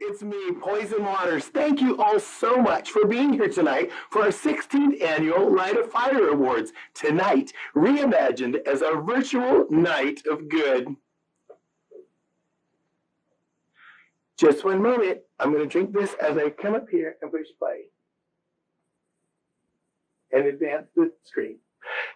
It's me, Poison Waters. Thank you all so much for being here tonight for our 16th annual Light a Fire Awards. Tonight, reimagined as a virtual night of good. Just one moment. I'm going to drink this as I come up here and push play and advance the screen.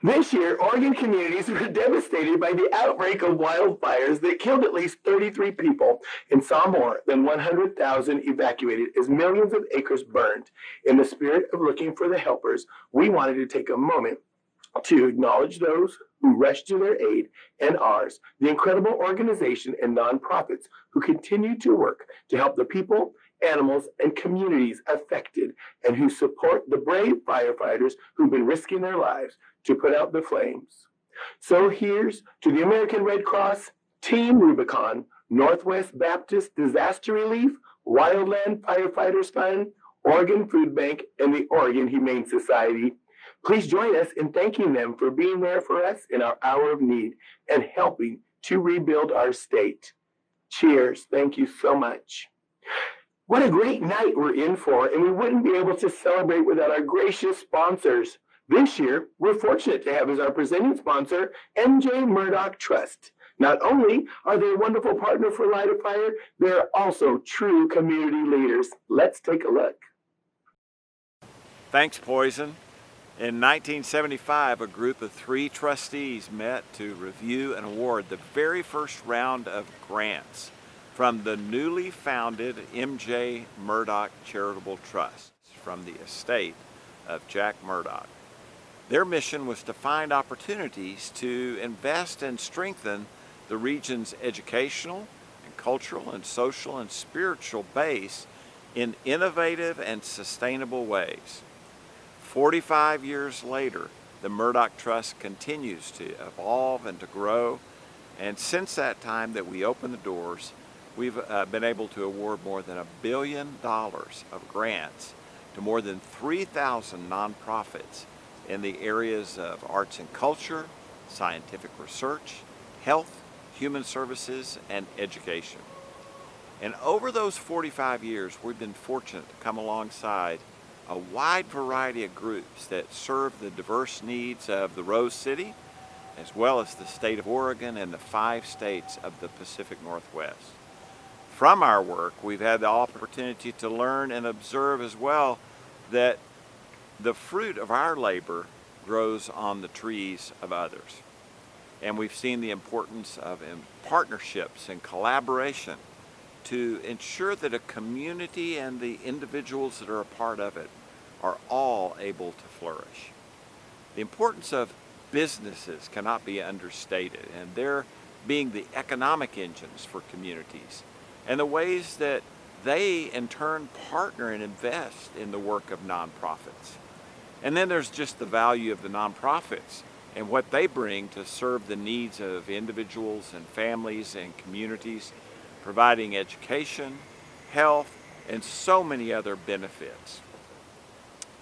This year, Oregon communities were devastated by the outbreak of wildfires that killed at least 33 people and saw more than 100,000 evacuated as millions of acres burned. In the spirit of looking for the helpers, we wanted to take a moment to acknowledge those who rushed to their aid and ours, the incredible organization and nonprofits who continue to work to help the people, animals, and communities affected, and who support the brave firefighters who've been risking their lives to put out the flames. So here's to the American Red Cross, Team Rubicon, Northwest Baptist Disaster Relief, Wildland Firefighters Fund, Oregon Food Bank, and the Oregon Humane Society. Please join us in thanking them for being there for us in our hour of need and helping to rebuild our state. Cheers. Thank you so much. What a great night we're in for, and we wouldn't be able to celebrate without our gracious sponsors. This year, we're fortunate to have as our presenting sponsor, MJ Murdoch Trust. Not only are they a wonderful partner for Light a Fire, they're also true community leaders. Let's take a look. Thanks, Poison. In 1975, a group of 3 trustees met to review and award the very first round of grants from the newly founded M.J. Murdoch Charitable Trust from the estate of Jack Murdoch. Their mission was to find opportunities to invest and strengthen the region's educational and cultural and social and spiritual base in innovative and sustainable ways. 45 years later, the Murdoch Trust continues to evolve and to grow, and since that time that we opened the doors, we've been able to award more than $1 billion of grants to more than 3,000 nonprofits in the areas of arts and culture, scientific research, health, human services, and education. And over those 45 years, we've been fortunate to come alongside a wide variety of groups that serve the diverse needs of the Rose City, as well as the state of Oregon and the 5 states of the Pacific Northwest. From our work, we've had the opportunity to learn and observe as well that the fruit of our labor grows on the trees of others. And we've seen the importance of partnerships and collaboration to ensure that a community and the individuals that are a part of it are all able to flourish. The importance of businesses cannot be understated, and they're being the economic engines for communities and the ways that they in turn partner and invest in the work of nonprofits. And then there's just the value of the nonprofits and what they bring to serve the needs of individuals and families and communities, providing education, health, and so many other benefits.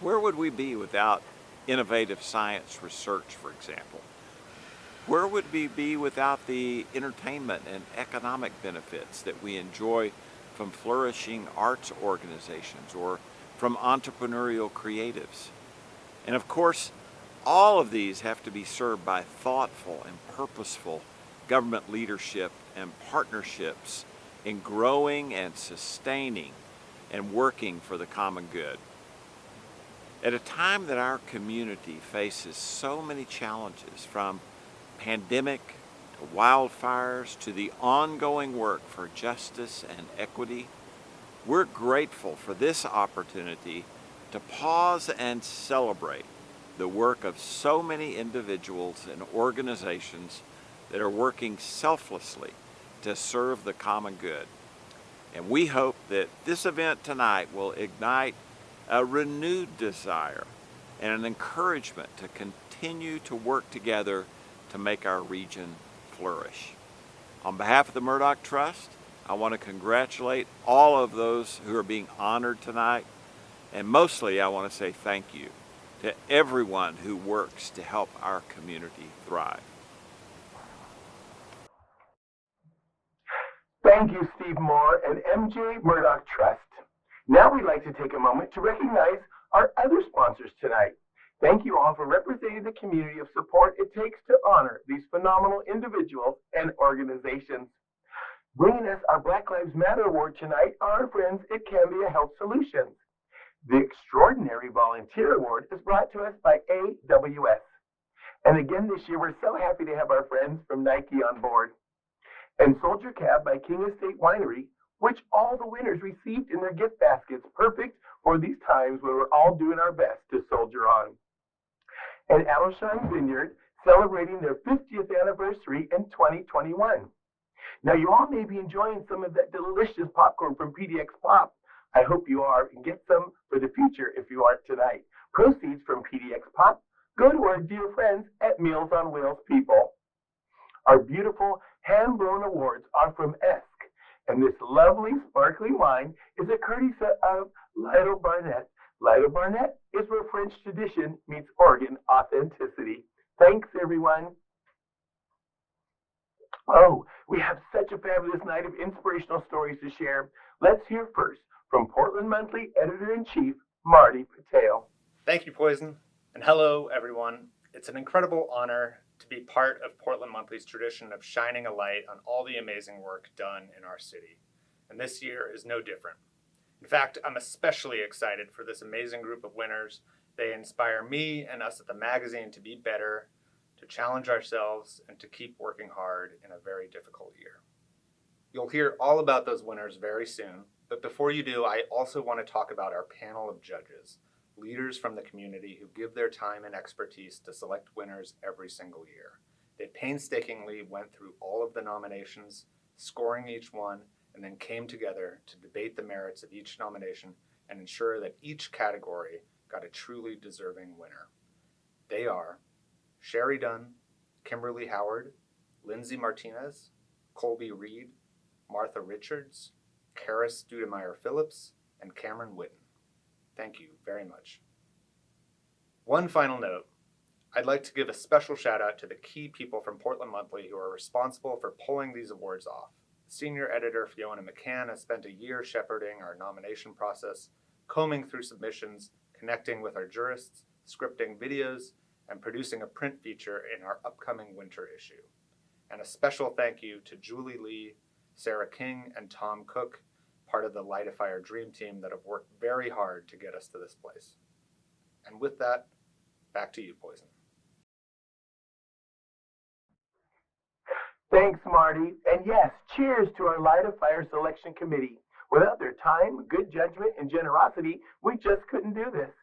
Where would we be without innovative science research, for example? Where would we be without the entertainment and economic benefits that we enjoy from flourishing arts organizations or from entrepreneurial creatives? And of course, all of these have to be served by thoughtful and purposeful government leadership and partnerships in growing and sustaining and working for the common good. At a time that our community faces so many challenges, from pandemic to wildfires to the ongoing work for justice and equity, we're grateful for this opportunity to pause and celebrate the work of so many individuals and organizations that are working selflessly to serve the common good. And we hope that this event tonight will ignite a renewed desire and an encouragement to continue to work together to make our region flourish. On behalf of the Murdoch Trust, I want to congratulate all of those who are being honored tonight, and mostly I want to say thank you to everyone who works to help our community thrive. Thank you, Steve Moore and M.J. Murdoch Trust. Now we'd like to take a moment to recognize our other sponsors tonight. Thank you all for representing the community of support it takes to honor these phenomenal individuals and organizations. Bringing us our Black Lives Matter Award tonight are our friends at Cambia Health Solutions. The Extraordinary Volunteer Award is brought to us by AWS. And again this year, we're so happy to have our friends from Nike on board. And Soldier Cab by King Estate Winery, which all the winners received in their gift baskets, perfect for these times when we're all doing our best to soldier on. And Alshine Vineyard, celebrating their 50th anniversary in 2021. Now, you all may be enjoying some of that delicious popcorn from PDX Pop. I hope you are, and get some for the future if you aren't tonight. Proceeds from PDX Pop go to our dear friends at Meals on Wheels People. Our beautiful hand-blown awards are from Esk, and this lovely sparkling wine is a courtesy of Lytle Barnett. Lytle Barnett is where French tradition meets Oregon authenticity. Thanks, everyone. Oh, we have such a fabulous night of inspirational stories to share. Let's hear first from Portland Monthly Editor-in-Chief, Marty Patel. Thank you, Poison, and hello, everyone. It's an incredible honor to be part of Portland Monthly's tradition of shining a light on all the amazing work done in our city. And this year is no different. In fact, I'm especially excited for this amazing group of winners. They inspire me and us at the magazine to be better, to challenge ourselves, and to keep working hard in a very difficult year. You'll hear all about those winners very soon, but before you do, I also want to talk about our panel of judges, leaders from the community who give their time and expertise to select winners every single year. They painstakingly went through all of the nominations, scoring each one, and then came together to debate the merits of each nomination and ensure that each category got a truly deserving winner. They are Sherry Dunn, Kimberly Howard, Lindsay Martinez, Colby Reed, Martha Richards, Karis Studemeyer-Phillips, and Cameron Witten. Thank you very much. One final note. I'd like to give a special shout out to the key people from Portland Monthly who are responsible for pulling these awards off. Senior editor Fiona McCann has spent a year shepherding our nomination process, combing through submissions, connecting with our jurists, scripting videos, and producing a print feature in our upcoming winter issue. And a special thank you to Julie Lee, Sarah King, and Tom Cook, part of the Light a Fire Dream Team that have worked very hard to get us to this place. And with that, back to you, Poison. Thanks, Marty. And yes, cheers to our Light a Fire Selection Committee. Without their time, good judgment, and generosity, we just couldn't do this.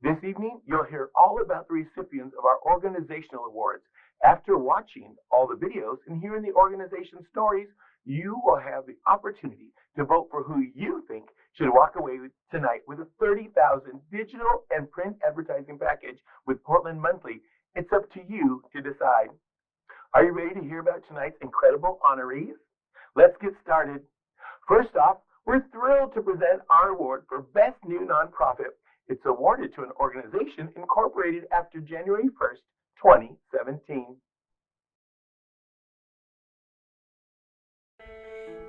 This evening, you'll hear all about the recipients of our organizational awards. After watching all the videos and hearing the organization stories, you will have the opportunity to vote for who you think should walk away tonight with a 30,000 digital and print advertising package with Portland Monthly. It's up to you to decide. Are you ready to hear about tonight's incredible honorees? Let's get started. First off, we're thrilled to present our award for Best New Nonprofit. It's awarded to an organization incorporated after January 1st, 2017.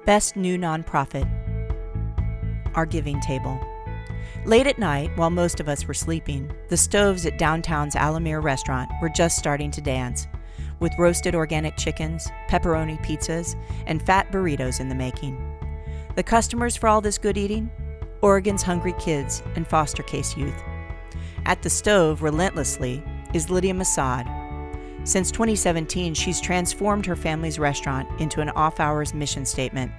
Best New Nonprofit. Our Giving Table. Late at night, while most of us were sleeping, the stoves at downtown's Alamere restaurant were just starting to dance, with roasted organic chickens, pepperoni pizzas, and fat burritos in the making. The customers for all this good eating? Oregon's hungry kids and foster case youth. At the stove, relentlessly, is Lydia Masad. Since 2017, she's transformed her family's restaurant into an off-hours mission statement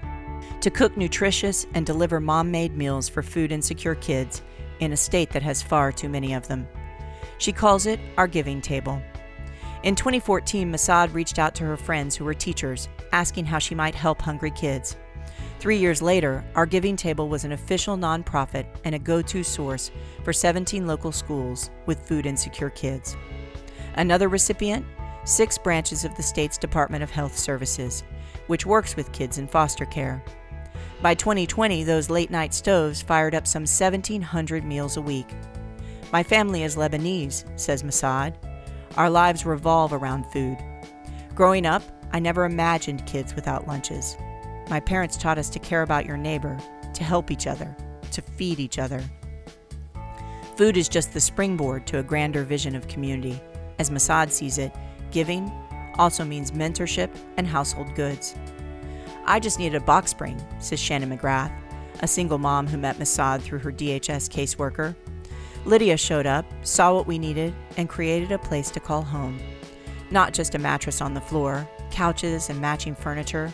to cook nutritious and deliver mom-made meals for food-insecure kids in a state that has far too many of them. She calls it Our Giving Table. In 2014, Masad reached out to her friends who were teachers, asking how she might help hungry kids. 3 years later, Our Giving Table was an official nonprofit and a go-to source for 17 local schools with food-insecure kids. Another recipient, 6 branches of the state's Department of Health Services, which works with kids in foster care. By 2020, those late-night stoves fired up some 1,700 meals a week. My family is Lebanese, says Masad. Our lives revolve around food. Growing up, I never imagined kids without lunches. My parents taught us to care about your neighbor, to help each other, to feed each other. Food is just the springboard to a grander vision of community. As Masad sees it, giving also means mentorship and household goods. I just needed a box spring, says Shannon McGrath, a single mom who met Masad through her DHS caseworker. Lydia showed up, saw what we needed, and created a place to call home. Not just a mattress on the floor, couches, and matching furniture.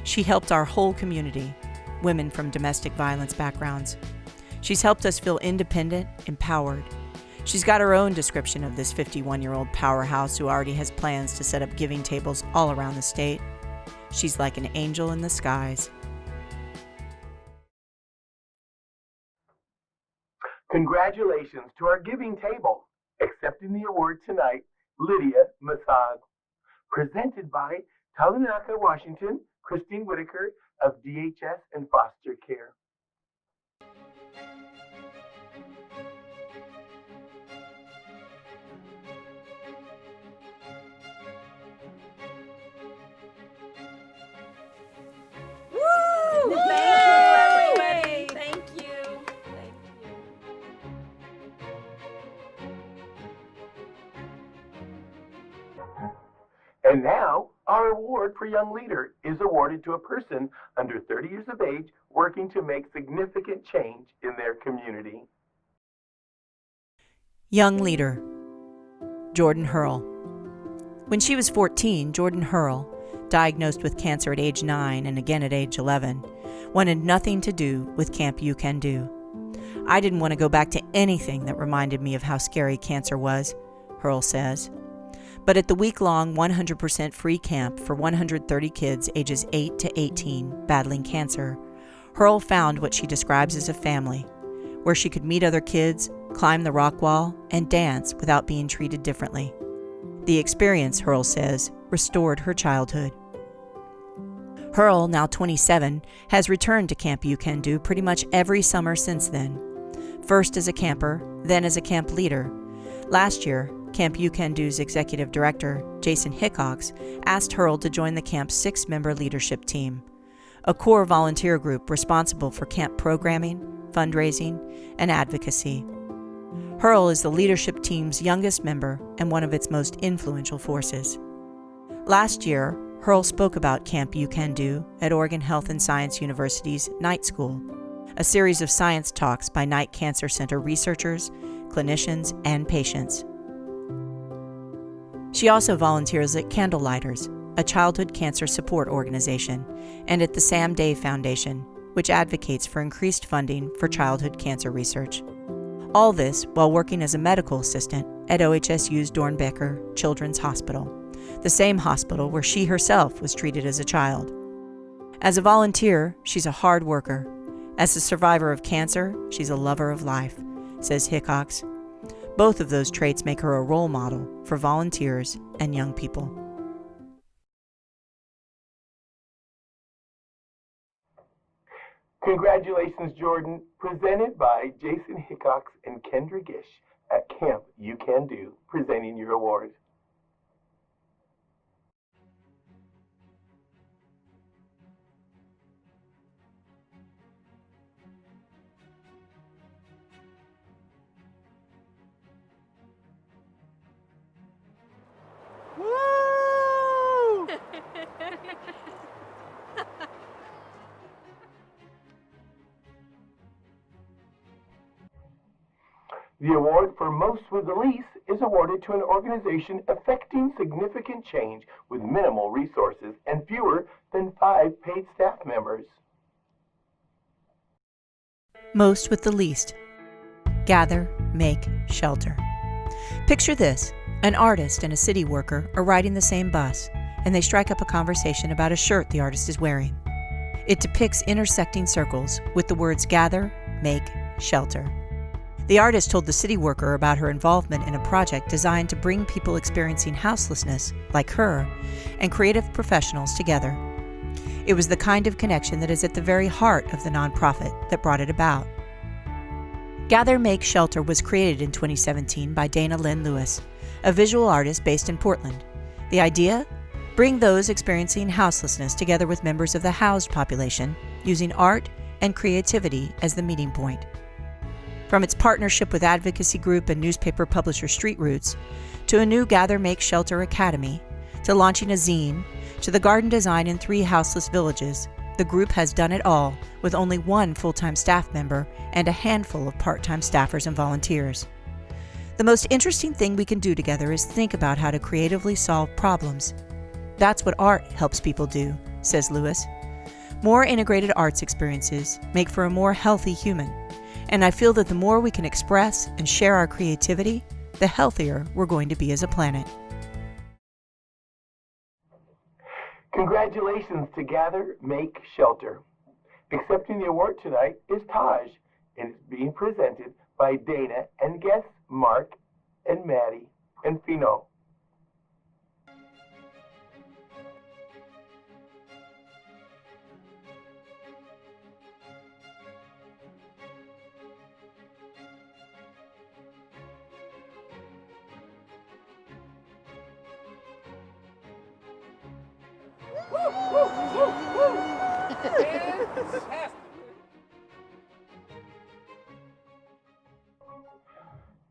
She helped our whole community, women from domestic violence backgrounds. She's helped us feel independent, empowered. She's got her own description of this 51-year-old powerhouse who already has plans to set up giving tables all around the state. She's like an angel in the skies. Congratulations to Our Giving Table. Accepting the award tonight, Lydia Masad. Presented by Talanaka, Washington, Christine Whitaker of DHS and Foster Care. Woo! Thank you, everybody. Thank you. Thank you. And now, our award for Young Leader is awarded to a person under 30 years of age working to make significant change in their community. Young Leader. Jordan Hurl. When she was 14, Jordan Hurl, diagnosed with cancer at age 9 and again at age 11, wanted nothing to do with Camp You Can Do. I didn't want to go back to anything that reminded me of how scary cancer was, Hurl says. But at the week-long 100% free camp for 130 kids ages 8 to 18 battling cancer, Hurl found what she describes as a family, where she could meet other kids, climb the rock wall, and dance without being treated differently. The experience, Hurl says, restored her childhood. Hurl, now 27, has returned to Camp You Can Do pretty much every summer since then. First as a camper, then as a camp leader. Last year, Camp You Can Do's executive director, Jason Hickox, asked Hurl to join the camp's 6-member leadership team, a core volunteer group responsible for camp programming, fundraising, and advocacy. Hurl is the leadership team's youngest member and one of its most influential forces. Last year, Hurl spoke about Camp You Can Do at Oregon Health and Science University's Night School, a series of science talks by Knight Cancer Center researchers, clinicians, and patients. She also volunteers at Candlelighters, a childhood cancer support organization, and at the Sam Day Foundation, which advocates for increased funding for childhood cancer research. All this while working as a medical assistant at OHSU's Dornbecker Children's Hospital, the same hospital where she herself was treated as a child. As a volunteer, she's a hard worker. As a survivor of cancer, she's a lover of life, says Hickox. Both of those traits make her a role model for volunteers and young people. Congratulations, Jordan, presented by Jason Hickox and Kendra Gish at Camp You Can Do, presenting your award. Woo! The award for Most with the Least is awarded to an organization effecting significant change with minimal resources and fewer than 5 paid staff members. Most with the least. Gather, make, shelter. Picture this. An artist and a city worker are riding the same bus, and they strike up a conversation about a shirt the artist is wearing. It depicts intersecting circles with the words gather, make, shelter. The artist told the city worker about her involvement in a project designed to bring people experiencing houselessness, like her, and creative professionals together. It was the kind of connection that is at the very heart of the nonprofit that brought it about. Gather, Make, Shelter was created in 2017 by Dana Lynn Lewis, a visual artist based in Portland. The idea? Bring those experiencing houselessness together with members of the housed population, using art and creativity as the meeting point. From its partnership with advocacy group and newspaper publisher Street Roots, to a new Gather, Make, Shelter Academy, to launching a zine, to the garden design in 3 houseless villages, the group has done it all with only 1 full-time staff member and a handful of part-time staffers and volunteers. The most interesting thing we can do together is think about how to creatively solve problems. That's what art helps people do, says Lewis. More integrated arts experiences make for a more healthy human, and I feel that the more we can express and share our creativity, the healthier we're going to be as a planet. Congratulations to Gather, Make, Shelter. Accepting the award tonight is Taj, and it's being presented by Dana and guests Mark and Maddie and Fino.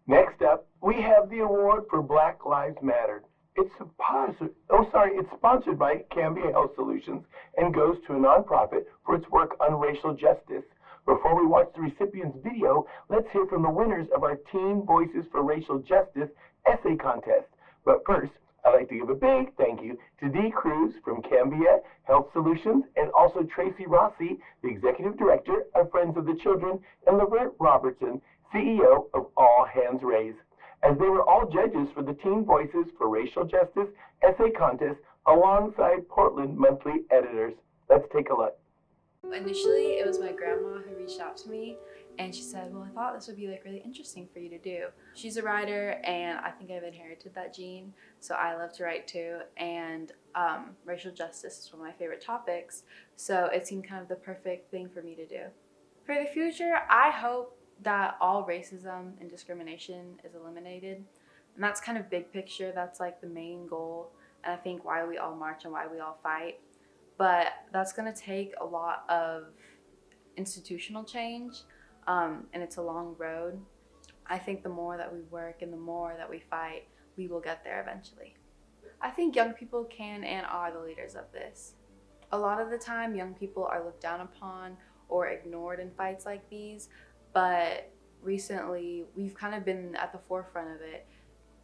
Next up, we have the award for Black Lives Matter. It's sponsored by Cambia Health Solutions and goes to a nonprofit for its work on racial justice. Before we watch the recipient's video, let's hear from the winners of our Teen Voices for Racial Justice essay contest. But first, I'd like to give a big thank you to Dee Cruz from Cambia Health Solutions and also Tracy Rossi, the Executive Director of Friends of the Children, and Lavert Robertson, CEO of All Hands Raise, as they were all judges for the Teen Voices for Racial Justice essay contest alongside Portland Monthly editors. Let's take a look. Initially, it was my grandma who reached out to me, and she said, well, I thought this would be like really interesting for you to do. She's a writer, and I think I've inherited that gene, so I love to write too, and racial justice is one of my favorite topics, so it seemed kind of the perfect thing for me to do. For the future, I hope that all racism and discrimination is eliminated, and that's kind of big picture. That's like the main goal, and I think why we all march and why we all fight. But that's going to take a lot of institutional change, and it's a long road. I think the more that we work and the more that we fight, we will get there eventually. I think young people can and are the leaders of this. A lot of the time, young people are looked down upon or ignored in fights like these, but recently we've kind of been at the forefront of it,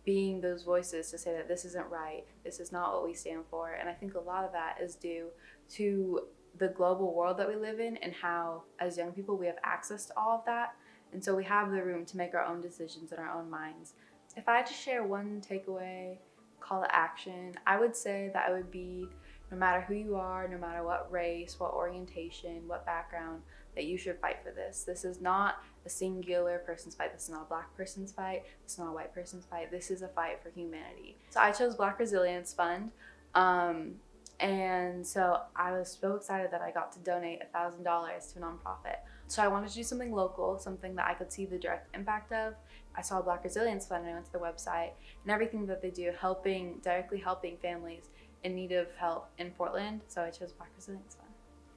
being those voices to say that this isn't right, this is not what we stand for. And I think a lot of that is due to the global world that we live in and how, as young people, we have access to all of that. And so we have the room to make our own decisions in our own minds. If I had to share one takeaway, call to action, I would say that it would be no matter who you are, no matter what race, what orientation, what background, that you should fight for this. This is not a singular person's fight. This is not a Black person's fight. This is not a white person's fight. This is a fight for humanity. So I chose Black Resilience Fund. And so I was so excited that I got to donate $1,000 to a nonprofit. So I wanted to do something local, something that I could see the direct impact of. I saw Black Resilience Fund and I went to their website and everything that they do, directly helping families in need of help in Portland. So I chose Black Resilience Fund.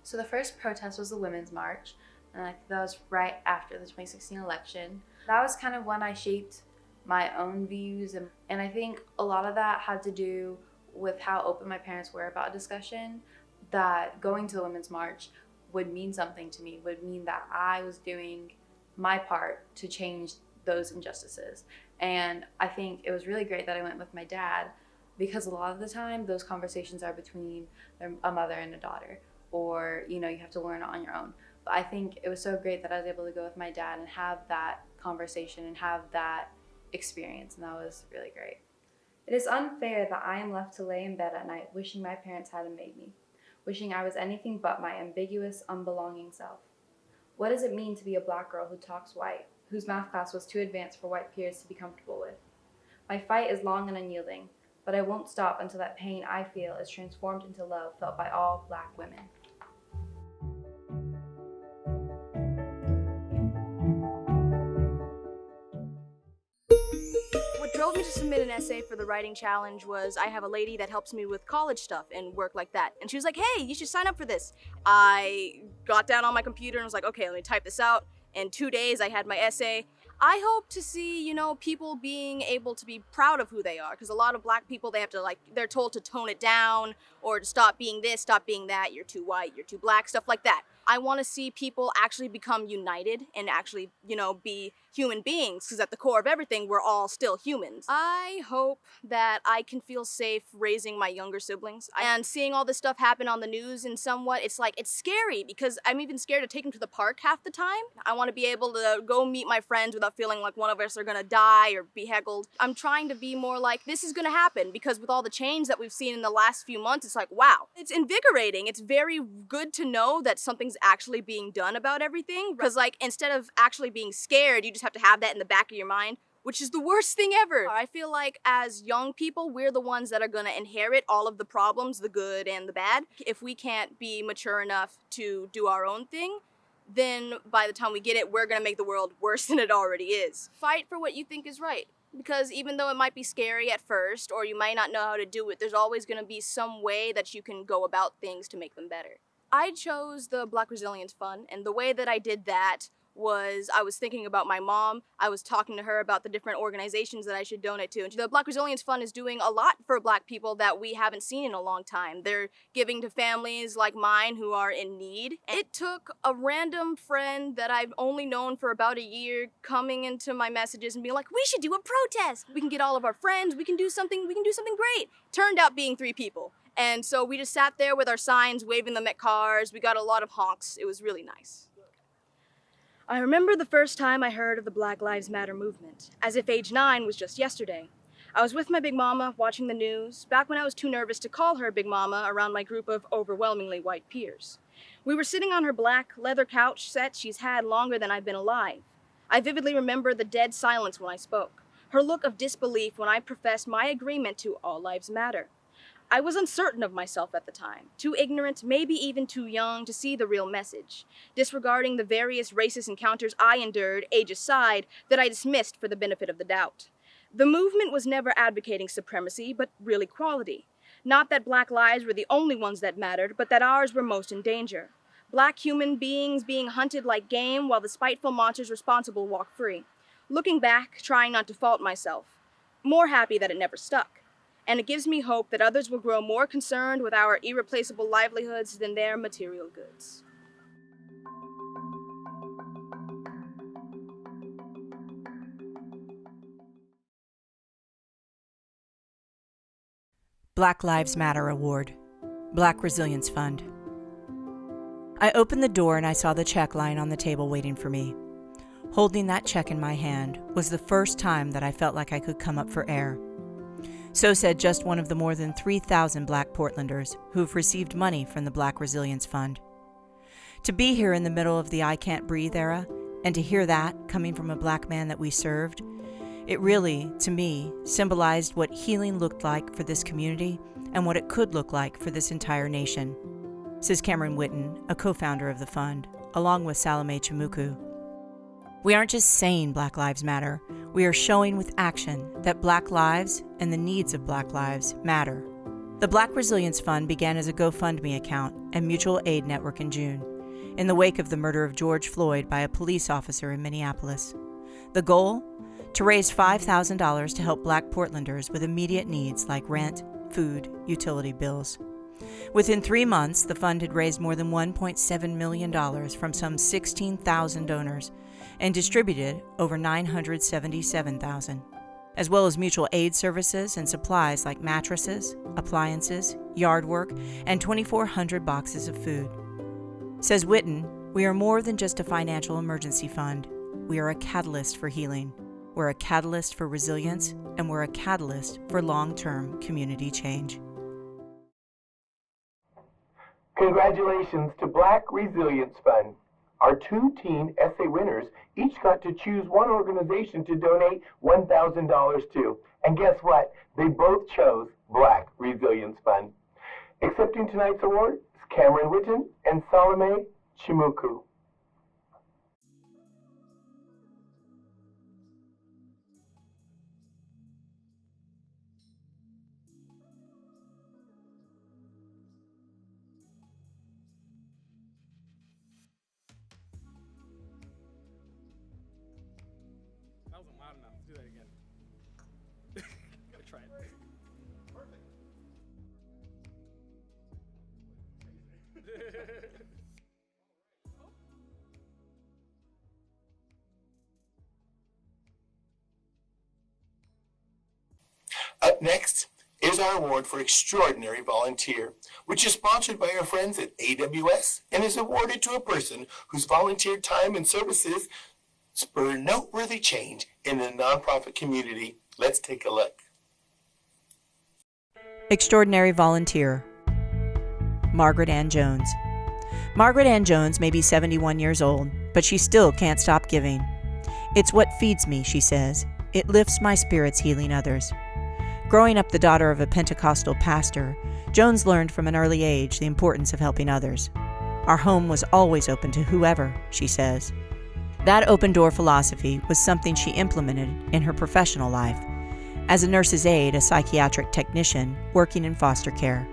So the first protest was the Women's March, and I think that was right after the 2016 election. That was kind of when I shaped my own views, and I think a lot of that had to do with how open my parents were about discussion, that going to the Women's March would mean something to me, would mean that I was doing my part to change those injustices. And I think it was really great that I went with my dad, because a lot of the time those conversations are between a mother and a daughter, or you have to learn it on your own. But I think it was so great that I was able to go with my dad and have that conversation and have that experience, and that was really great. It is unfair that I am left to lay in bed at night wishing my parents hadn't made me, wishing I was anything but my ambiguous, unbelonging self. What does it mean to be a Black girl who talks white, whose math class was too advanced for white peers to be comfortable with? My fight is long and unyielding, but I won't stop until that pain I feel is transformed into love felt by all Black women. What drove me to submit an essay for the writing challenge was I have a lady that helps me with college stuff and work like that. And she was like, hey, you should sign up for this. I got down on my computer and was like, okay, let me type this out. In 2 days, I had my essay. I hope to see, people being able to be proud of who they are. Because a lot of Black people, they're told to tone it down or to stop being this, stop being that. You're too white, you're too Black, stuff like that. I want to see people actually become united and actually, be human beings, because at the core of everything, we're all still humans. I hope that I can feel safe raising my younger siblings. And seeing all this stuff happen on the news and somewhat, it's scary, because I'm even scared to take them to the park half the time. I want to be able to go meet my friends without feeling like one of us are gonna die or be heckled. I'm trying to be more like, this is gonna happen, because with all the change that we've seen in the last few months, it's like, wow. It's invigorating. It's very good to know that something's actually being done about everything, because instead of actually being scared, you just have to have that in the back of your mind, which is the worst thing ever. I feel like as young people, we're the ones that are gonna inherit all of the problems, the good and the bad. If we can't be mature enough to do our own thing, then by the time we get it, we're gonna make the world worse than it already is. Fight for what you think is right. Because even though it might be scary at first, or you might not know how to do it, there's always gonna be some way that you can go about things to make them better. I chose the Black Resilience Fund, and the way that I did that was I was thinking about my mom. I was talking to her about the different organizations that I should donate to. And the Black Resilience Fund is doing a lot for Black people that we haven't seen in a long time. They're giving to families like mine who are in need. It took a random friend that I've only known for about a year coming into my messages and being like, we should do a protest. We can get all of our friends. We can do something great. Turned out being 3 people. And so we just sat there with our signs, waving them at cars. We got a lot of honks. It was really nice. I remember the first time I heard of the Black Lives Matter movement, as if age 9 was just yesterday. I was with my Big Mama watching the news, back when I was too nervous to call her Big Mama around my group of overwhelmingly white peers. We were sitting on her black leather couch set she's had longer than I've been alive. I vividly remember the dead silence when I spoke, her look of disbelief when I professed my agreement to all lives matter. I was uncertain of myself at the time, too ignorant, maybe even too young to see the real message, disregarding the various racist encounters I endured, age aside, that I dismissed for the benefit of the doubt. The movement was never advocating supremacy, but real equality. Not that Black lives were the only ones that mattered, but that ours were most in danger. Black human beings being hunted like game while the spiteful monsters responsible walk free. Looking back, trying not to fault myself. More happy that it never stuck. And it gives me hope that others will grow more concerned with our irreplaceable livelihoods than their material goods. Black Lives Matter Award, Black Resilience Fund. I opened the door and I saw the check lying on the table waiting for me. Holding that check in my hand was the first time that I felt like I could come up for air. So said just one of the more than 3,000 Black Portlanders who've received money from the Black Resilience Fund. To be here in the middle of the I Can't Breathe era, and to hear that coming from a Black man that we served, it really, to me, symbolized what healing looked like for this community and what it could look like for this entire nation, says Cameron Whitten, a co-founder of the fund, along with Salome Chimuku. We aren't just saying Black Lives Matter, we are showing with action that Black lives and the needs of Black lives matter. The Black Resilience Fund began as a GoFundMe account and mutual aid network in June, in the wake of the murder of George Floyd by a police officer in Minneapolis. The goal? To raise $5,000 to help Black Portlanders with immediate needs like rent, food, utility bills. Within 3 months, the fund had raised more than $1.7 million from some 16,000 donors and distributed over $977,000, as well as mutual aid services and supplies like mattresses, appliances, yard work, and 2,400 boxes of food. Says Whitten, we are more than just a financial emergency fund. We are a catalyst for healing. We're a catalyst for resilience, and we're a catalyst for long-term community change. Congratulations to Black Resilience Fund. Our 2 teen essay winners each got to choose one organization to donate $1,000 to. And guess what? They both chose Black Resilience Fund. Accepting tonight's award is Cameron Whitten and Salome Chimuku. That wasn't loud enough. Do that again. Gotta try it. Perfect. Up next is our award for Extraordinary Volunteer, which is sponsored by our friends at AWS and is awarded to a person whose volunteer time and services spur noteworthy change in the nonprofit community. Let's take a look. Extraordinary Volunteer, Margaret Ann Jones. Margaret Ann Jones may be 71 years old, but she still can't stop giving. It's what feeds me, she says. It lifts my spirits healing others. Growing up the daughter of a Pentecostal pastor, Jones learned from an early age the importance of helping others. Our home was always open to whoever, she says. That open-door philosophy was something she implemented in her professional life, as a nurse's aide, a psychiatric technician working in foster care.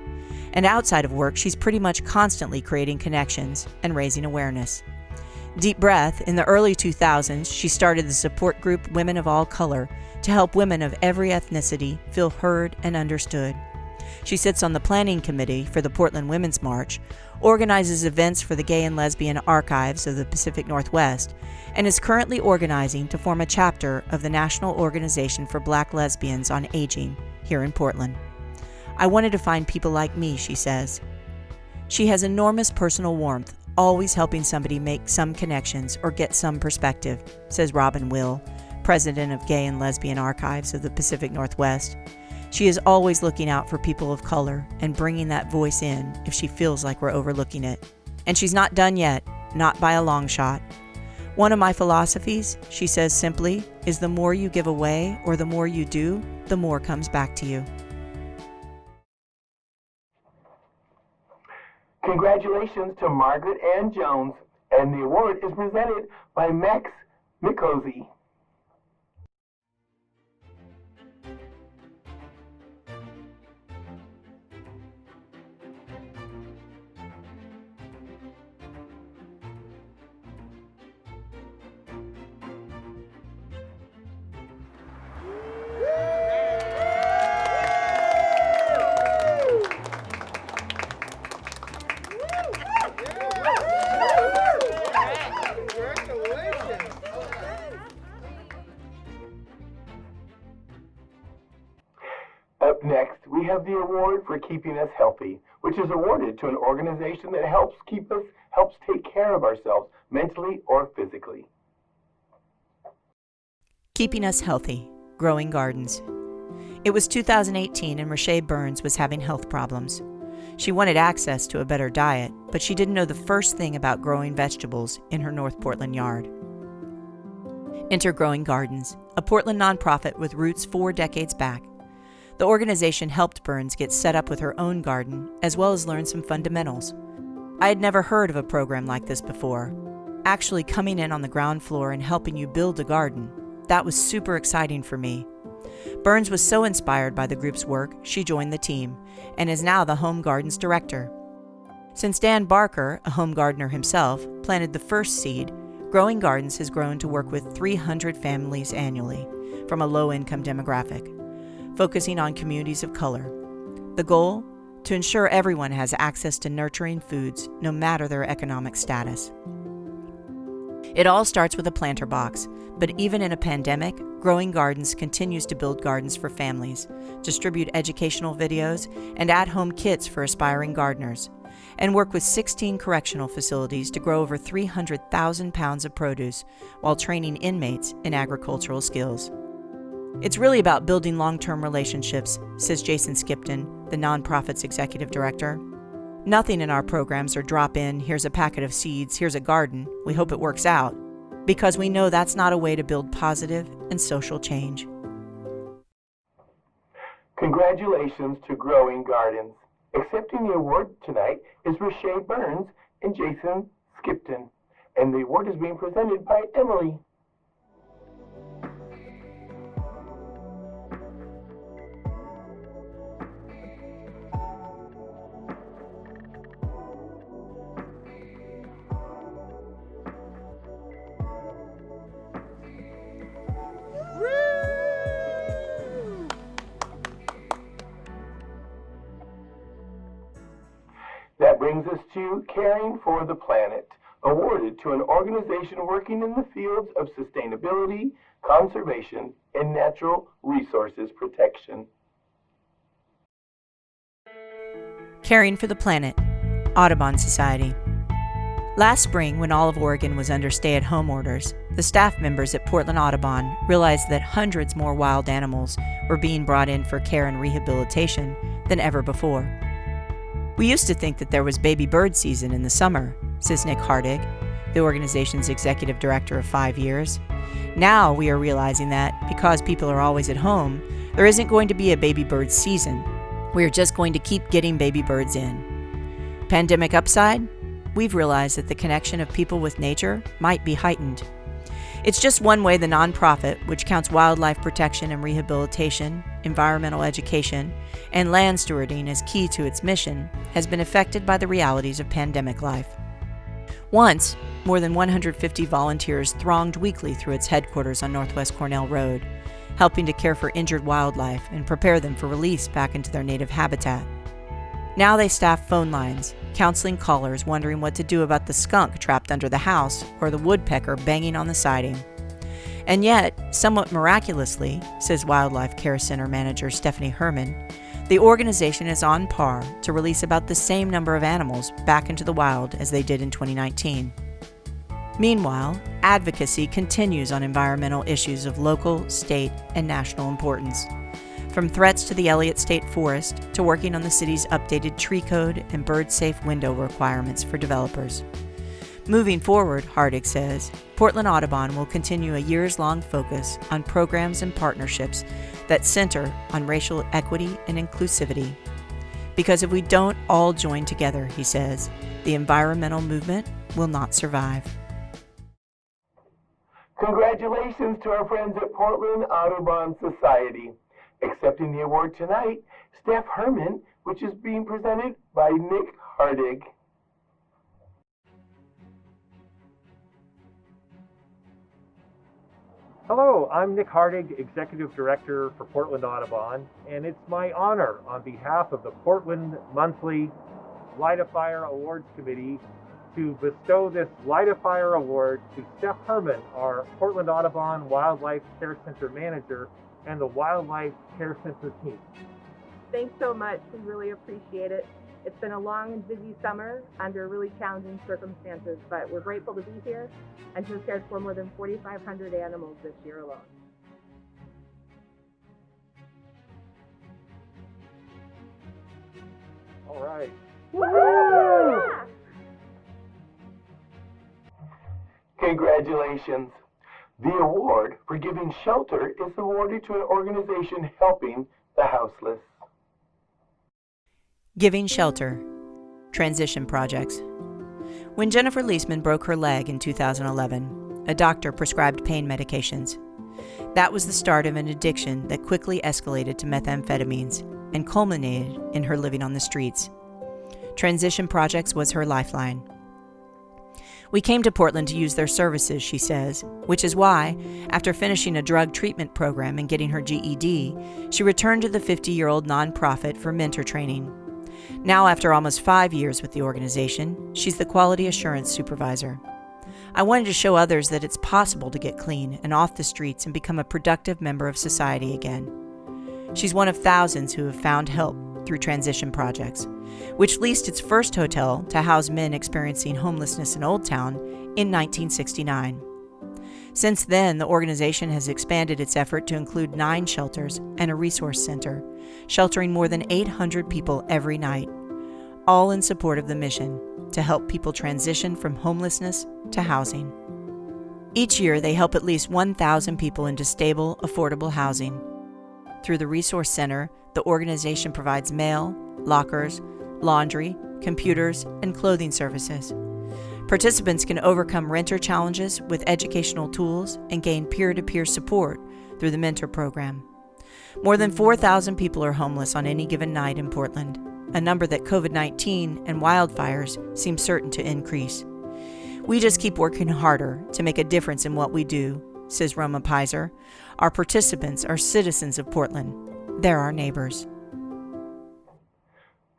And outside of work, she's pretty much constantly creating connections and raising awareness. Deep Breath, in the early 2000s, she started the support group Women of All Color to help women of every ethnicity feel heard and understood. She sits on the planning committee for the Portland Women's March, organizes events for the Gay and Lesbian Archives of the Pacific Northwest, and is currently organizing to form a chapter of the National Organization for Black Lesbians on Aging here in Portland. I wanted to find people like me, she says. She has enormous personal warmth, always helping somebody make some connections or get some perspective, says Robin Will, president of Gay and Lesbian Archives of the Pacific Northwest. She is always looking out for people of color and bringing that voice in if she feels like we're overlooking it. And she's not done yet, not by a long shot. One of my philosophies, she says simply, is the more you give away or the more you do, the more comes back to you. Congratulations to Margaret Ann Jones, and the award is presented by Max Mikosi. Up next, we have the award for keeping us healthy, which is awarded to an organization that helps take care of ourselves mentally or physically. Keeping us healthy, Growing Gardens. It was 2018 and Rashae Burns was having health problems. She wanted access to a better diet, but she didn't know the first thing about growing vegetables in her North Portland yard. Enter Growing Gardens, a Portland nonprofit with roots 4 decades back. The organization helped Burns get set up with her own garden, as well as learn some fundamentals. I had never heard of a program like this before. Actually coming in on the ground floor and helping you build a garden, that was super exciting for me. Burns was so inspired by the group's work, she joined the team, and is now the Home Gardens Director. Since Dan Barker, a home gardener himself, planted the first seed, Growing Gardens has grown to work with 300 families annually from a low-income demographic, focusing on communities of color. The goal? To ensure everyone has access to nurturing foods, no matter their economic status. It all starts with a planter box, but even in a pandemic, Growing Gardens continues to build gardens for families, distribute educational videos, and at-home kits for aspiring gardeners, and work with 16 correctional facilities to grow over 300,000 pounds of produce while training inmates in agricultural skills. It's really about building long-term relationships, says Jason Skipton, the nonprofit's executive director. Nothing in our programs are drop-in, here's a packet of seeds, here's a garden, we hope it works out, because we know that's not a way to build positive and social change. Congratulations to Growing Gardens. Accepting the award tonight is Rashae Burns and Jason Skipton, and the award is being presented by Emily. That brings us to Caring for the Planet, awarded to an organization working in the fields of sustainability, conservation, and natural resources protection. Caring for the Planet, Audubon Society. Last spring, when all of Oregon was under stay-at-home orders, the staff members at Portland Audubon realized that hundreds more wild animals were being brought in for care and rehabilitation than ever before. We used to think that there was baby bird season in the summer, says Nick Hardig, the organization's executive director of 5 years. Now we are realizing that because people are always at home, there isn't going to be a baby bird season. We are just going to keep getting baby birds in. Pandemic upside? We've realized that the connection of people with nature might be heightened. It's just one way the nonprofit, which counts wildlife protection and rehabilitation, environmental education, and land stewarding as key to its mission, has been affected by the realities of pandemic life. Once, more than 150 volunteers thronged weekly through its headquarters on Northwest Cornell Road, helping to care for injured wildlife and prepare them for release back into their native habitat. Now they staff phone lines, counseling callers wondering what to do about the skunk trapped under the house or the woodpecker banging on the siding. And yet, somewhat miraculously, says Wildlife Care Center manager Stephanie Herman, the organization is on par to release about the same number of animals back into the wild as they did in 2019. Meanwhile, advocacy continues on environmental issues of local, state, and national importance. From threats to the Elliott State Forest to working on the city's updated tree code and bird-safe window requirements for developers. Moving forward, Hardig says, Portland Audubon will continue a years-long focus on programs and partnerships that center on racial equity and inclusivity. Because if we don't all join together, he says, the environmental movement will not survive. Congratulations to our friends at Portland Audubon Society. Accepting the award tonight, Steph Herman, which is being presented by Nick Hardig. Hello, I'm Nick Hardig, Executive Director for Portland Audubon, and it's my honor on behalf of the Portland Monthly Light a Fire Awards Committee to bestow this Light a Fire Award to Steph Herman, our Portland Audubon Wildlife Care Center Manager, and the Wildlife Care Center team. Thanks so much. We really appreciate it. It's been a long and busy summer under really challenging circumstances, but we're grateful to be here and to have cared for more than 4,500 animals this year alone. All right. Yeah! Congratulations. The award for giving shelter is awarded to an organization helping the houseless. Giving Shelter. Transition Projects. When Jennifer Leisman broke her leg in 2011, a doctor prescribed pain medications. That was the start of an addiction that quickly escalated to methamphetamines and culminated in her living on the streets. Transition Projects was her lifeline. We came to Portland to use their services, she says, which is why, after finishing a drug treatment program and getting her GED, she returned to the 50-year-old nonprofit for mentor training. Now, after almost 5 years with the organization, she's the quality assurance supervisor. I wanted to show others that it's possible to get clean and off the streets and become a productive member of society again. She's one of thousands who have found help through Transition Projects, which leased its first hotel to house men experiencing homelessness in Old Town in 1969. Since then, the organization has expanded its effort to include 9 shelters and a resource center, sheltering more than 800 people every night, all in support of the mission to help people transition from homelessness to housing. Each year, they help at least 1,000 people into stable, affordable housing. Through the resource center, the organization provides mail, lockers, laundry, computers, and clothing services. Participants can overcome renter challenges with educational tools and gain peer-to-peer support through the mentor program. More than 4,000 people are homeless on any given night in Portland, a number that COVID-19 and wildfires seem certain to increase. We just keep working harder to make a difference in what we do, says Roma Pizer. Our participants are citizens of Portland. They're our neighbors.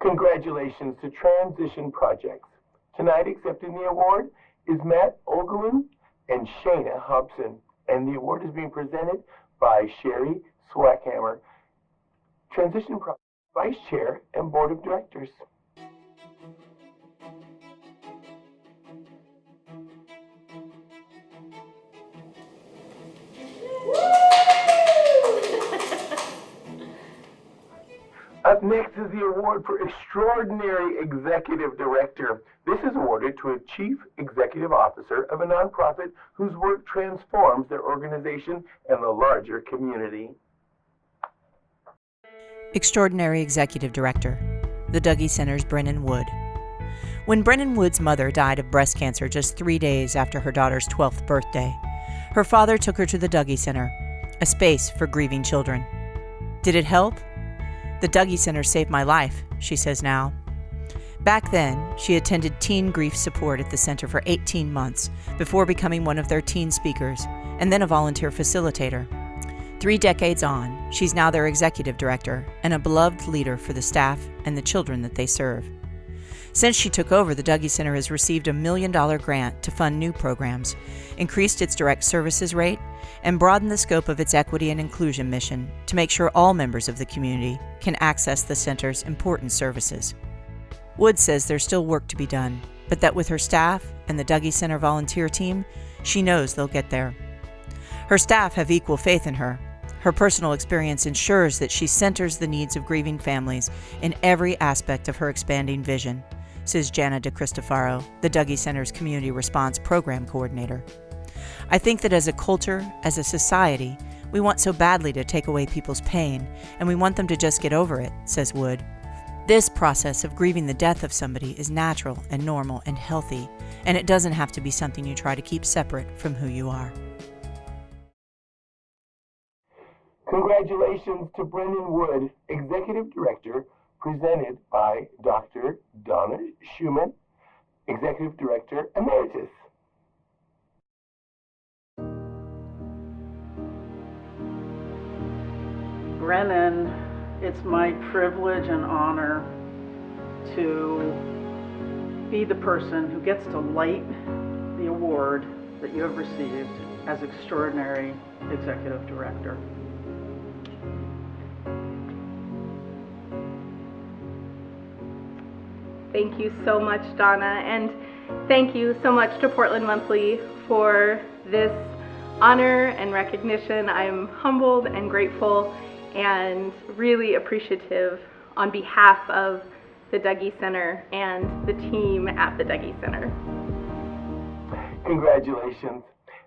Congratulations to Transition Projects. Tonight accepting the award is Matt Olgelin and Shayna Hobson, and the award is being presented by Sherry Swackhammer, Transition Project Vice Chair and Board of Directors. Up next is the award for Extraordinary Executive Director. This is awarded to a Chief Executive Officer of a nonprofit whose work transforms their organization and the larger community. Extraordinary Executive Director, the Dougy Center's Brennan Wood. When Brennan Wood's mother died of breast cancer just 3 days after her daughter's 12th birthday, her father took her to the Dougy Center, a space for grieving children. Did it help? The Dougy Center saved my life, she says now. Back then, she attended teen grief support at the center for 18 months before becoming one of their teen speakers, and then a volunteer facilitator. 3 decades on, she's now their executive director and a beloved leader for the staff and the children that they serve. Since she took over, the Dougy Center has received a $1 million grant to fund new programs, increased its direct services rate, and broadened the scope of its equity and inclusion mission to make sure all members of the community can access the center's important services. Wood says there's still work to be done, but that with her staff and the Dougy Center volunteer team, she knows they'll get there. Her staff have equal faith in her. Her personal experience ensures that she centers the needs of grieving families in every aspect of her expanding vision, says Jana DeCristofaro, the Dougy Center's Community Response Program Coordinator. I think that as a culture, as a society, we want so badly to take away people's pain, and we want them to just get over it, says Wood. This process of grieving the death of somebody is natural and normal and healthy, and it doesn't have to be something you try to keep separate from who you are. Congratulations to Brendan Wood, Executive Director, presented by Dr. Donna Schumann, Executive Director Emeritus. Brennan, it's my privilege and honor to be the person who gets to light the award that you have received as Extraordinary Executive Director. Thank you so much, Donna, and thank you so much to Portland Monthly for this honor and recognition. I'm humbled and grateful and really appreciative on behalf of the Dougy Center and the team at the Dougy Center. Congratulations.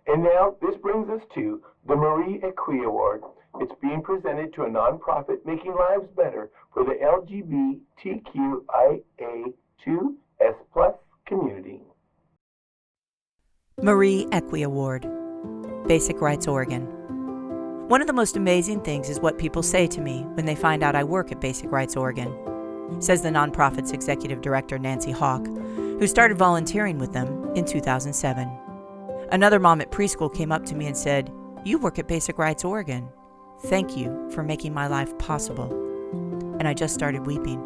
And now this brings us to the Marie Equi Award. It's being presented to a nonprofit making lives better for the LGBTQIA2S+ community. Marie Equi Award, Basic Rights Oregon. One of the most amazing things is what people say to me when they find out I work at Basic Rights Oregon, says the nonprofit's executive director, Nancy Hawk, who started volunteering with them in 2007. Another mom at preschool came up to me and said, "You work at Basic Rights Oregon. Thank you for making my life possible." And I just started weeping.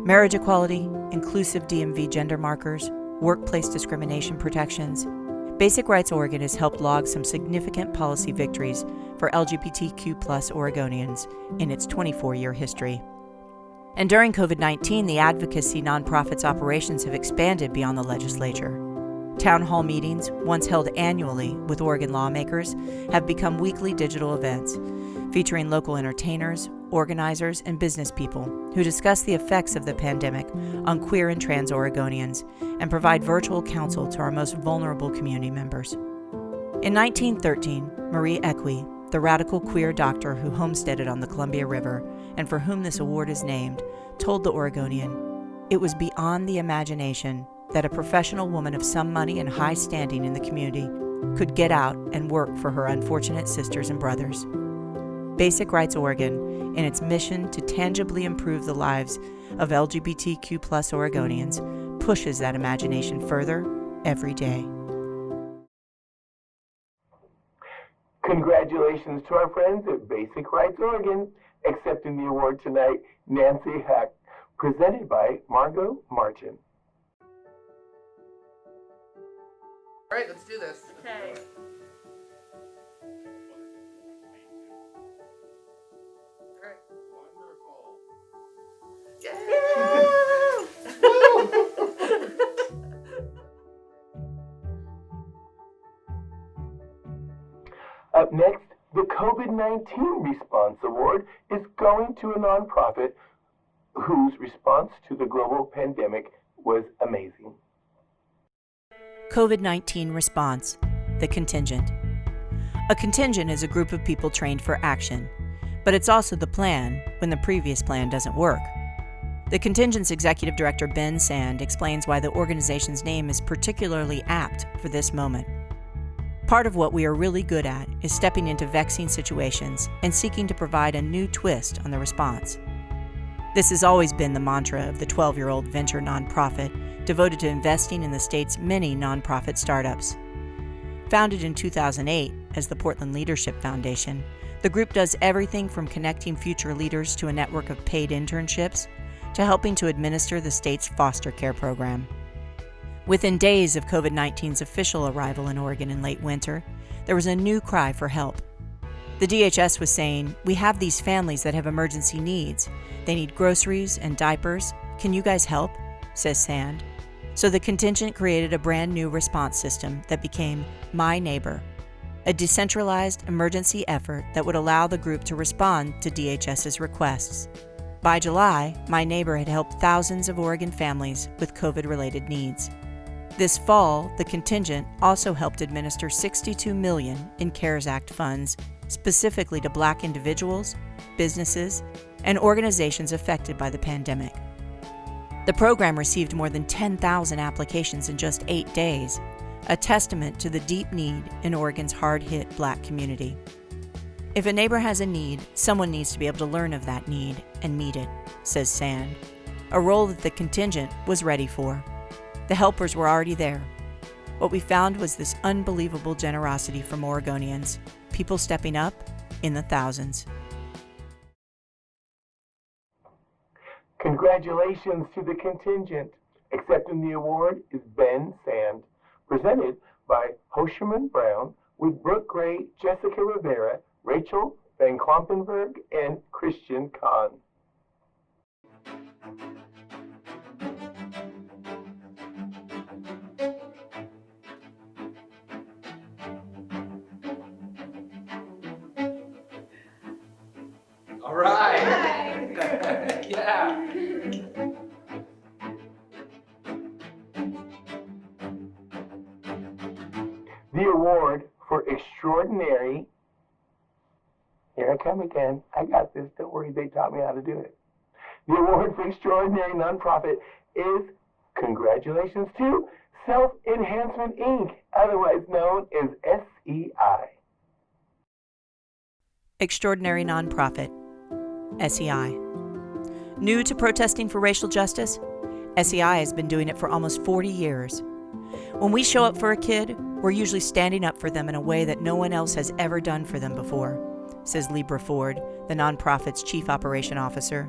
Marriage equality, inclusive DMV gender markers, workplace discrimination protections. Basic Rights Oregon has helped log some significant policy victories for LGBTQ+ Oregonians in its 24-year history. And during COVID-19, the advocacy nonprofit's operations have expanded beyond the legislature. Town hall meetings, once held annually with Oregon lawmakers, have become weekly digital events featuring local entertainers, organizers, and business people who discuss the effects of the pandemic on queer and trans Oregonians and provide virtual counsel to our most vulnerable community members. In 1913, Marie Equi, the radical queer doctor who homesteaded on the Columbia River and for whom this award is named, told the Oregonian, "It was beyond the imagination that a professional woman of some money and high standing in the community could get out and work for her unfortunate sisters and brothers." Basic Rights Oregon, in its mission to tangibly improve the lives of LGBTQ+ Oregonians, pushes that imagination further every day. Congratulations to our friends at Basic Rights Oregon, accepting the award tonight, Nancy Hawk, presented by Margot Martin. All right, let's do this. Okay. Up next, the COVID-19 Response Award is going to a nonprofit whose response to the global pandemic was amazing. COVID-19 Response, the Contingent. A contingent is a group of people trained for action, but it's also the plan when the previous plan doesn't work. The contingent's executive director, Ben Sand, explains why the organization's name is particularly apt for this moment. Part of what we are really good at is stepping into vexing situations and seeking to provide a new twist on the response. This has always been the mantra of the 12-year-old venture nonprofit devoted to investing in the state's many nonprofit startups. Founded in 2008 as the Portland Leadership Foundation, the group does everything from connecting future leaders to a network of paid internships to helping to administer the state's foster care program. Within days of COVID-19's official arrival in Oregon in late winter, there was a new cry for help. The DHS was saying, "We have these families that have emergency needs. They need groceries and diapers. Can you guys help?" says Sand. So the contingent created a brand new response system that became My Neighbor, a decentralized emergency effort that would allow the group to respond to DHS's requests. By July, My Neighbor had helped thousands of Oregon families with COVID-related needs. This fall, the contingent also helped administer $62 million in CARES Act funds specifically to Black individuals, businesses, and organizations affected by the pandemic. The program received more than 10,000 applications in just 8 days, a testament to the deep need in Oregon's hard-hit Black community. If a neighbor has a need, someone needs to be able to learn of that need and meet it, says Sand, a role that the contingent was ready for. The helpers were already there. What we found was this unbelievable generosity from Oregonians, people stepping up in the thousands. Congratulations to the contingent. Accepting the award is Ben Sand, presented by Hosherman Brown with Brooke Gray, Jessica Rivera, Rachel Van Klompenberg, and Christian Kahn. All right. Yeah. The award for extraordinary, here I come again, I got this, don't worry, they taught me how to do it. The award for extraordinary nonprofit is, congratulations to Self Enhancement Inc., otherwise known as SEI. Extraordinary Nonprofit, SEI. New to protesting for racial justice, SEI has been doing it for almost 40 years. When we show up for a kid, we're usually standing up for them in a way that no one else has ever done for them before, says Libra Ford, the nonprofit's chief operation officer.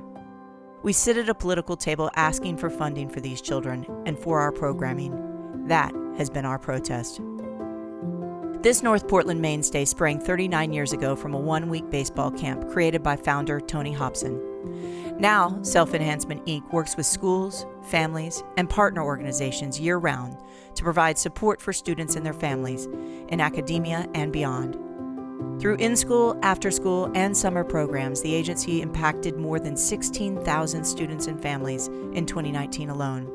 We sit at a political table asking for funding for these children and for our programming. That has been our protest. This North Portland mainstay sprang 39 years ago from a one-week baseball camp created by founder Tony Hobson. Now, Self Enhancement Inc. works with schools, families, and partner organizations year-round to provide support for students and their families in academia and beyond. Through in-school, after-school, and summer programs, the agency impacted more than 16,000 students and families in 2019 alone.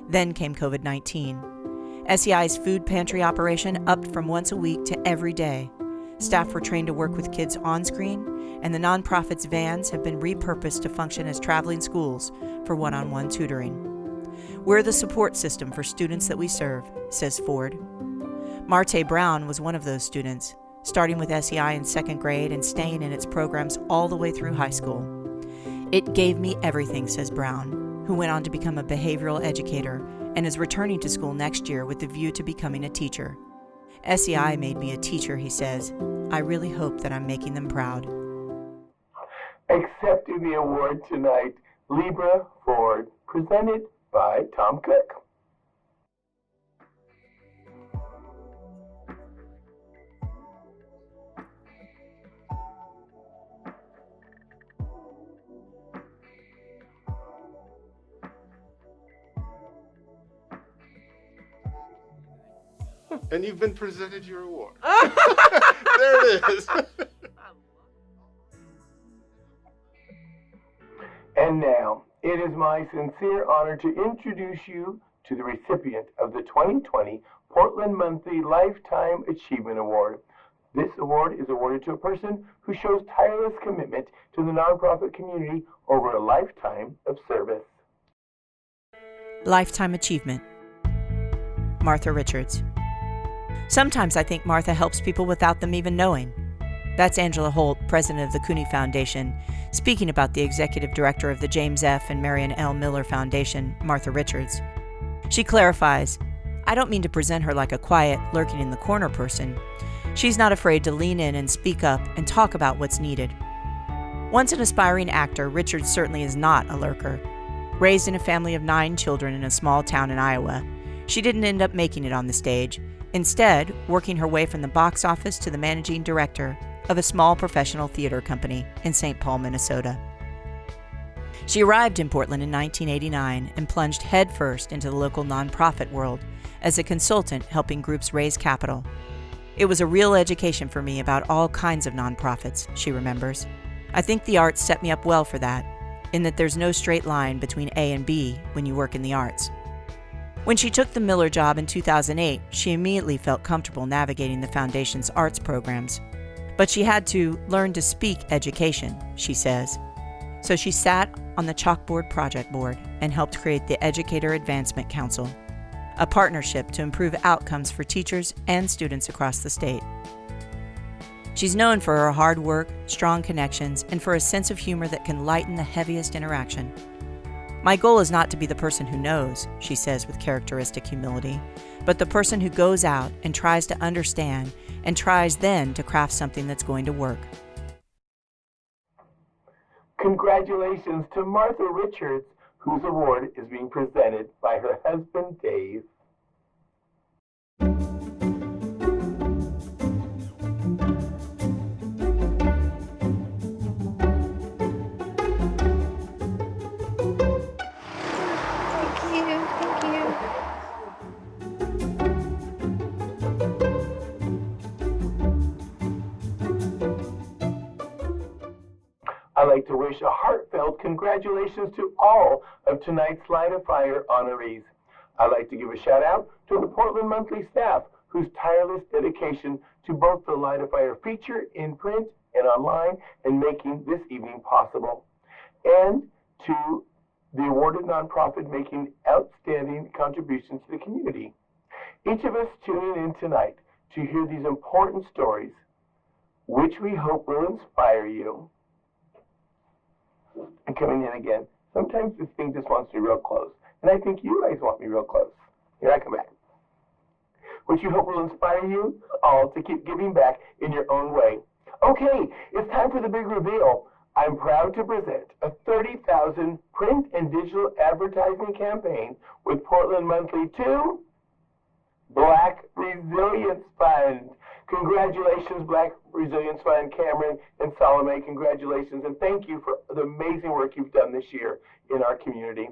Then came COVID-19. SEI's food pantry operation upped from once a week to every day. Staff were trained to work with kids on screen, and the nonprofit's vans have been repurposed to function as traveling schools for one-on-one tutoring. We're the support system for students that we serve, says Ford. Marte Brown was one of those students, starting with SEI in second grade and staying in its programs all the way through high school. It gave me everything, says Brown, who went on to become a behavioral educator and is returning to school next year with the view to becoming a teacher. SEI made me a teacher, he says. I really hope that I'm making them proud. Accepting the award tonight, Libra Ford, presented by Tom Cook. And you've been presented your award. There it is. And now, it is my sincere honor to introduce you to the recipient of the 2020 Portland Monthly Lifetime Achievement Award. This award is awarded to a person who shows tireless commitment to the nonprofit community over a lifetime of service. Lifetime Achievement. Martha Richards. Sometimes I think Martha helps people without them even knowing. That's Angela Holt, president of the Cooney Foundation, speaking about the executive director of the James F. and Marion L. Miller Foundation, Martha Richards. She clarifies, "I don't mean to present her like a quiet, lurking in the corner person. She's not afraid to lean in and speak up and talk about what's needed." Once an aspiring actor, Richards certainly is not a lurker. Raised in a family of 9 children in a small town in Iowa, she didn't end up making it on the stage, instead working her way from the box office to the managing director of a small professional theater company in St. Paul, Minnesota. She arrived in Portland in 1989 and plunged headfirst into the local nonprofit world as a consultant helping groups raise capital. "It was a real education for me about all kinds of nonprofits," she remembers. "I think the arts set me up well for that, in that there's no straight line between A and B when you work in the arts." When she took the Miller job in 2008, she immediately felt comfortable navigating the foundation's arts programs. But she had to learn to speak education, she says. So she sat on the Chalkboard Project Board and helped create the Educator Advancement Council, a partnership to improve outcomes for teachers and students across the state. She's known for her hard work, strong connections, and for a sense of humor that can lighten the heaviest interaction. "My goal is not to be the person who knows," she says with characteristic humility, "but the person who goes out and tries to understand and tries then to craft something that's going to work." Congratulations to Martha Richards, whose award is being presented by her husband, Dave. I'd like to wish a heartfelt congratulations to all of tonight's Light a Fire honorees. I'd like to give a shout out to the Portland Monthly staff, whose tireless dedication to both the Light a Fire feature in print and online and making this evening possible, and to the awarded nonprofit making outstanding contributions to the community. Each of us tuning in tonight to hear these important stories, which we hope will inspire you. And coming in again, sometimes this thing just wants me real close. And I think you guys want me real close. Here I come back. Which you hope will inspire you all to keep giving back in your own way. Okay, it's time for the big reveal. I'm proud to present a 30,000 print and digital advertising campaign with Portland Monthly to Black Resilience Fund. Congratulations, Black Resilience Fund, Cameron and Salome, congratulations, and thank you for the amazing work you've done this year in our community.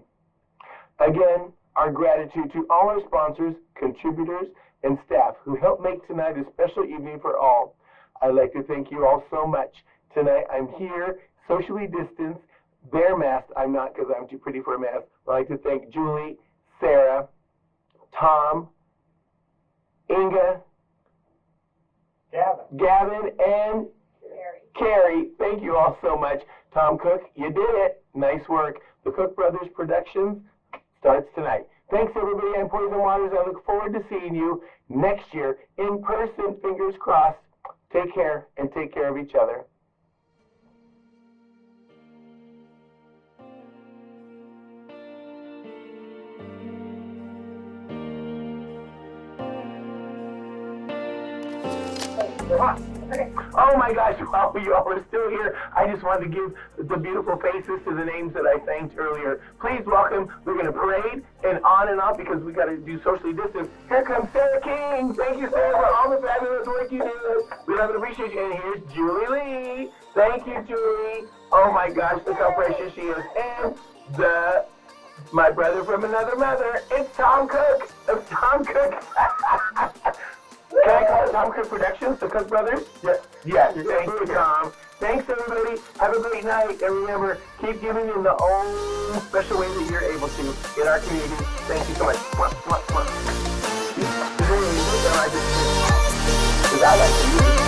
Again, our gratitude to all our sponsors, contributors, and staff who helped make tonight a special evening for all. I'd like to thank you all so much. Tonight, I'm here, socially distanced, bare masked. I'm not because I'm too pretty for a mask. I'd like to thank Julie, Sarah, Tom, Inga, Gavin, and Carrie. Thank you all so much. Tom Cook, you did it. Nice work. The Cook Brothers Productions starts tonight. Thanks, everybody. I'm Poison Waters. I look forward to seeing you next year in person. Fingers crossed. Take care and take care of each other. Oh my gosh, wow, you all are still here. I just wanted to give the beautiful faces to the names that I thanked earlier. Please welcome, we're going to parade and on, because we got to do socially distance. Here comes Sarah King. Thank you, Sarah, for all the fabulous work you do. We love and appreciate you. And here's Julie Lee. Thank you, Julie. Oh my gosh, look how precious she is. And my brother from another mother, it's Tom Cook of Tom Cook. Can I call it Tom Cook Productions, the Cook Brothers? Yes. Thank you, Tom. Thanks, everybody. Have a great night. And remember, keep giving in the own special way that you're able to in our community. Thank you so much. Because I like to use it.